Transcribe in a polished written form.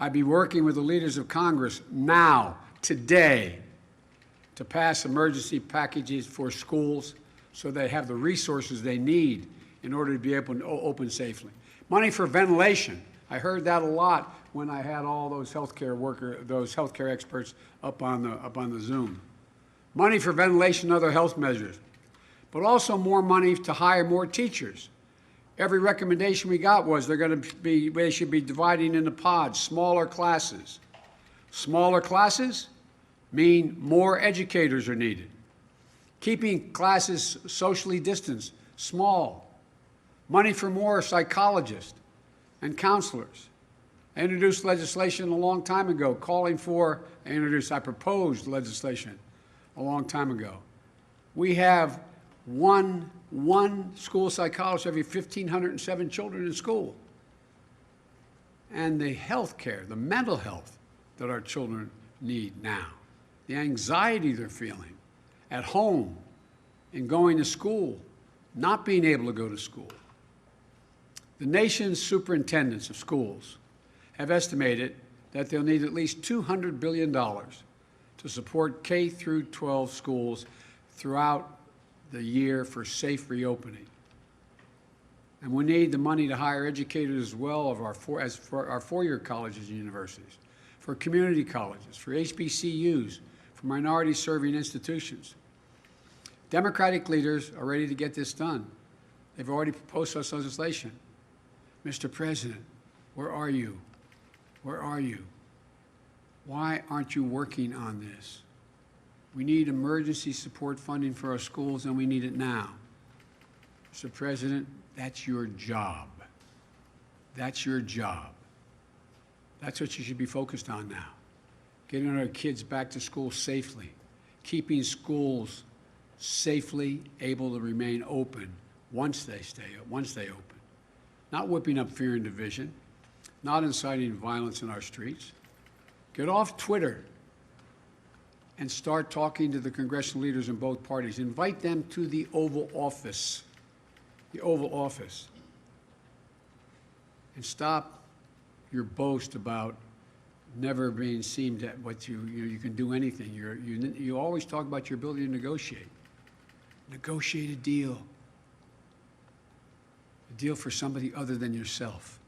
I'd be working with the leaders of Congress now, today, to pass emergency packages for schools so they have the resources they need in order to be able to open safely. Money for ventilation. I heard that a lot when I had all those healthcare experts up on the Zoom. Money for ventilation and other health measures, but also more money to hire more teachers. Every recommendation we got was they should be dividing into pods, smaller classes. Smaller classes mean more educators are needed. Keeping classes socially distanced, small. Money for more psychologists and counselors. I introduced legislation a long time ago I proposed legislation a long time ago. We have one school psychologist every 1,507 children in school. And the health care, the mental health that our children need now, the anxiety they're feeling at home, in going to school, not being able to go to school. The nation's superintendents of schools have estimated that they'll need at least $200 billion to support K through 12 schools throughout the year for safe reopening. And we need the money to hire educators as well for our four-year colleges and universities, for community colleges, for HBCUs, for minority-serving institutions. Democratic leaders are ready to get this done. They've already proposed such legislation. Mr. President, where are you? Where are you? Why aren't you working on this? We need emergency support funding for our schools, and we need it now. Mr. President, that's your job. That's your job. That's what you should be focused on now. Getting our kids back to school safely, keeping schools safely able to remain open once they open. Not whipping up fear and division, not inciting violence in our streets. Get off Twitter and start talking to the congressional leaders in both parties. Invite them to the Oval Office, and stop your boast about never being seen that what you can do anything. You always talk about your ability to negotiate. Negotiate a deal for somebody other than yourself.